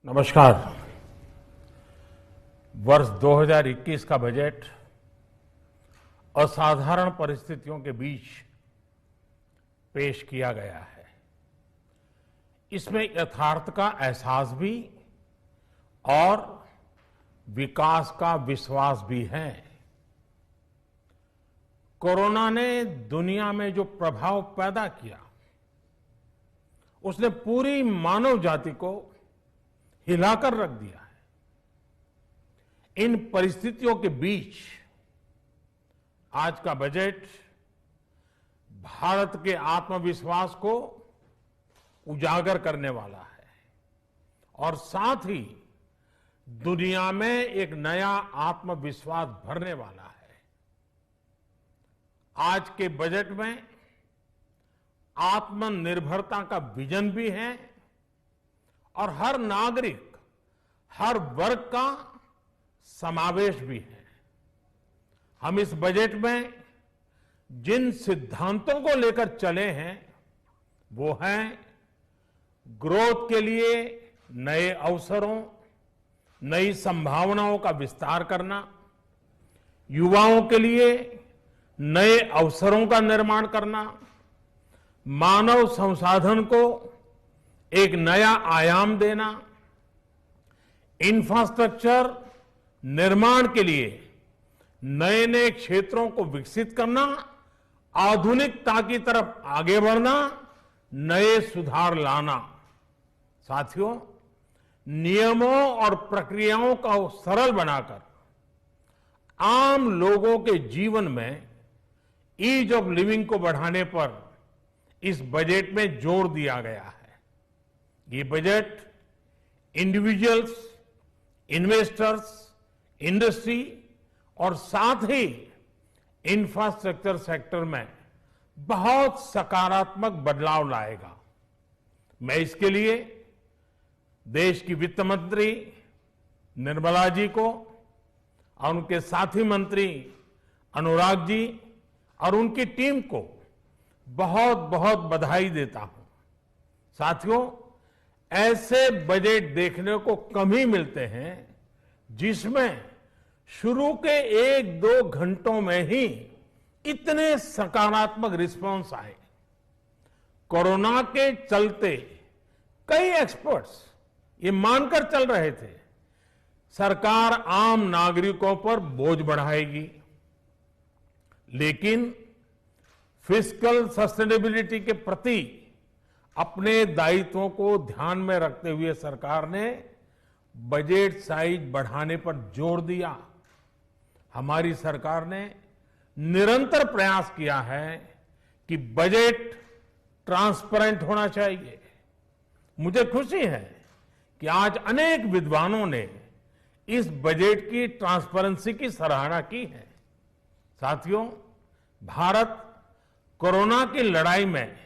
नमस्कार। वर्ष 2021 का बजट असाधारण परिस्थितियों के बीच पेश किया गया है। इसमें यथार्थ का एहसास भी और विकास का विश्वास भी है। कोरोना ने दुनिया में जो प्रभाव पैदा किया, उसने पूरी मानव जाति को हिलाकर रख दिया है। इन परिस्थितियों के बीच आज का बजट भारत के आत्मविश्वास को उजागर करने वाला है और साथ ही दुनिया में एक नया आत्मविश्वास भरने वाला है। आज के बजट में आत्मनिर्भरता का विजन भी है और हर नागरिक, हर वर्ग का समावेश भी है। हम इस बजट में जिन सिद्धांतों को लेकर चले हैं वो हैं ग्रोथ के लिए नए अवसरों, नई संभावनाओं का विस्तार करना, युवाओं के लिए नए अवसरों का निर्माण करना, मानव संसाधन को एक नया आयाम देना, इंफ्रास्ट्रक्चर निर्माण के लिए नए नए क्षेत्रों को विकसित करना, आधुनिकता की तरफ आगे बढ़ना, नए सुधार लाना। साथियों, नियमों और प्रक्रियाओं को सरल बनाकर आम लोगों के जीवन में ईज ऑफ लिविंग को बढ़ाने पर इस बजट में जोर दिया गया है। ये बजट इंडिविजुअल्स, इन्वेस्टर्स, इंडस्ट्री और साथ ही इंफ्रास्ट्रक्चर सेक्टर में बहुत सकारात्मक बदलाव लाएगा। मैं इसके लिए देश की वित्त मंत्री निर्मला जी को और उनके साथी मंत्री अनुराग जी और उनकी टीम को बहुत बहुत बधाई देता हूं। साथियों, ऐसे बजट देखने को कम ही मिलते हैं जिसमें शुरू के 1-2 घंटों में ही इतने सकारात्मक रिस्पांस आए। कोरोना के चलते कई एक्सपर्ट्स ये मानकर चल रहे थे सरकार आम नागरिकों पर बोझ बढ़ाएगी, लेकिन फिस्कल सस्टेनेबिलिटी के प्रति अपने दायित्वों को ध्यान में रखते हुए सरकार ने बजट साइज बढ़ाने पर जोर दिया। हमारी सरकार ने निरंतर प्रयास किया है कि बजट ट्रांसपेरेंट होना चाहिए। मुझे खुशी है कि आज अनेक विद्वानों ने इस बजट की ट्रांसपेरेंसी की सराहना की है। साथियों, भारत कोरोना की लड़ाई में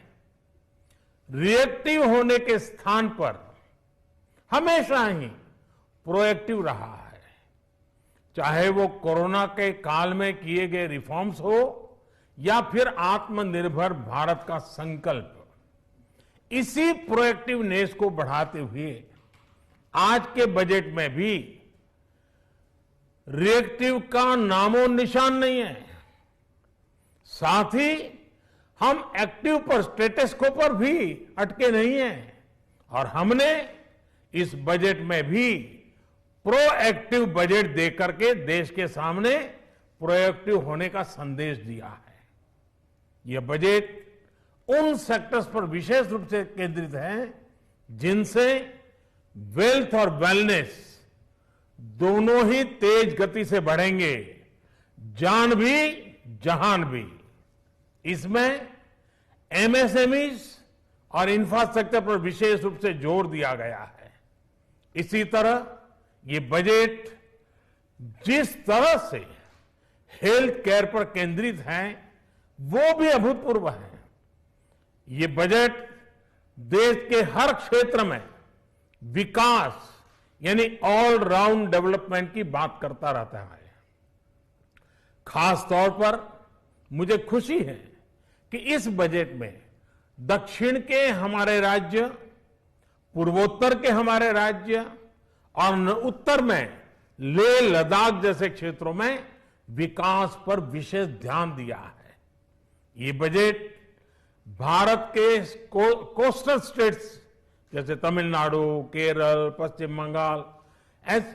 रिएक्टिव होने के स्थान पर हमेशा ही प्रोएक्टिव रहा है। चाहे वो कोरोना के काल में किए गए रिफॉर्म्स हो या फिर आत्मनिर्भर भारत का संकल्प, इसी प्रोएक्टिवनेस को बढ़ाते हुए आज के बजट में भी रिएक्टिव का नामो निशान नहीं है। साथ ही हम एक्टिव पर, स्टेटस को पर भी अटके नहीं हैं और हमने इस बजट में भी प्रोएक्टिव बजट देकर के देश के सामने प्रोएक्टिव होने का संदेश दिया है। यह बजट उन सेक्टर्स पर विशेष रूप से केंद्रित है जिनसे वेल्थ और वेलनेस दोनों ही तेज गति से बढ़ेंगे, जान भी जहान भी। इसमें एमएसएमईज और इंफ्रास्ट्रक्चर पर विशेष रूप से जोर दिया गया है। इसी तरह ये बजट जिस तरह से हेल्थ केयर पर केंद्रित है वो भी अभूतपूर्व है। ये बजट देश के हर क्षेत्र में विकास यानी ऑल राउंड डेवलपमेंट की बात करता रहता है। खास तौर पर मुझे खुशी है कि इस बजट में दक्षिण के हमारे राज्य, पूर्वोत्तर के हमारे राज्य और उत्तर में लेह लद्दाख जैसे क्षेत्रों में विकास पर विशेष ध्यान दिया है। ये बजट भारत के कोस्टल स्टेट्स जैसे तमिलनाडु, केरल, पश्चिम बंगाल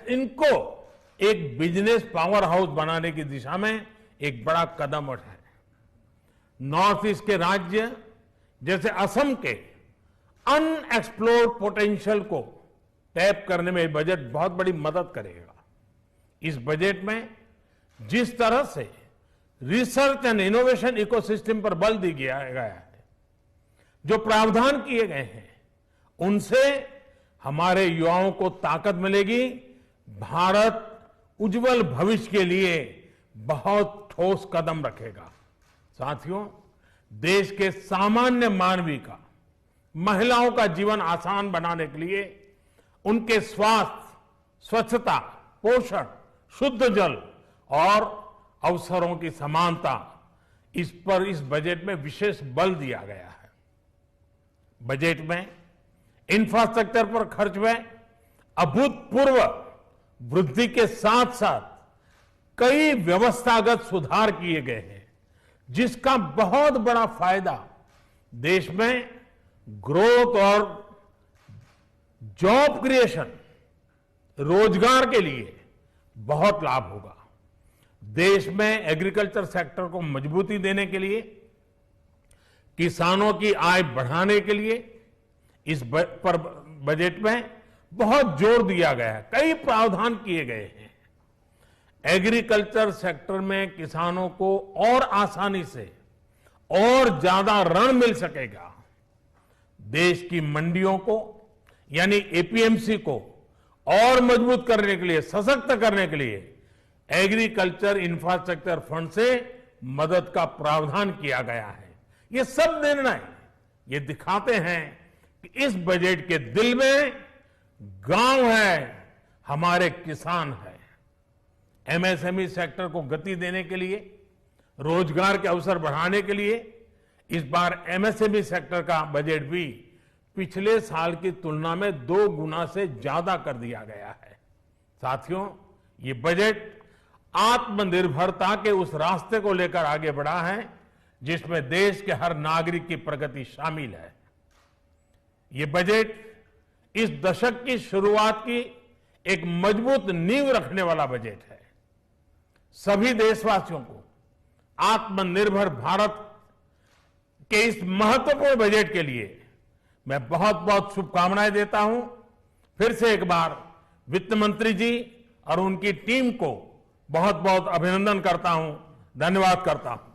इनको एक बिजनेस पावर हाउस बनाने की दिशा में एक बड़ा कदम उठाए। नॉर्थ ईस्ट के राज्य जैसे असम के अनएक्सप्लोर्ड पोटेंशियल को टैप करने में बजट बहुत बड़ी मदद करेगा। इस बजट में जिस तरह से रिसर्च एंड इनोवेशन इकोसिस्टम पर बल दिया गया है, जो प्रावधान किए गए हैं, उनसे हमारे युवाओं को ताकत मिलेगी। भारत उज्जवल भविष्य के लिए बहुत ठोस कदम रखेगा। साथियों, देश के सामान्य मानवी का, महिलाओं का जीवन आसान बनाने के लिए उनके स्वास्थ्य, स्वच्छता, पोषण, शुद्ध जल और अवसरों की समानता, इस पर इस बजट में विशेष बल दिया गया है। बजट में इंफ्रास्ट्रक्चर पर खर्च में अभूतपूर्व वृद्धि के साथ साथ कई व्यवस्थागत सुधार किए गए हैं, जिसका बहुत बड़ा फायदा देश में ग्रोथ और जॉब क्रिएशन, रोजगार के लिए बहुत लाभ होगा। देश में एग्रीकल्चर सेक्टर को मजबूती देने के लिए, किसानों की आय बढ़ाने के लिए इस बजट में बहुत जोर दिया गया है। कई प्रावधान किए गए हैं। एग्रीकल्चर सेक्टर में किसानों को और आसानी से और ज्यादा ऋण मिल सकेगा। देश की मंडियों को यानी एपीएमसी को और मजबूत करने के लिए, सशक्त करने के लिए एग्रीकल्चर इंफ्रास्ट्रक्चर फंड से मदद का प्रावधान किया गया है। ये सब निर्णय ये दिखाते हैं कि इस बजट के दिल में गांव है, हमारे किसान है। एमएसएमई सेक्टर को गति देने के लिए, रोजगार के अवसर बढ़ाने के लिए इस बार एमएसएमई सेक्टर का बजट भी पिछले साल की तुलना में 2 गुना से ज्यादा कर दिया गया है। साथियों, ये बजट आत्मनिर्भरता के उस रास्ते को लेकर आगे बढ़ा है जिसमें देश के हर नागरिक की प्रगति शामिल है। ये बजट इस दशक की शुरुआत की एक मजबूत नींव रखने वाला बजट है। सभी देशवासियों को आत्मनिर्भर भारत के इस महत्वपूर्ण बजट के लिए मैं बहुत बहुत शुभकामनाएं देता हूं। फिर से एक बार वित्त मंत्री जी और उनकी टीम को बहुत बहुत अभिनंदन करता हूं, धन्यवाद करता हूं।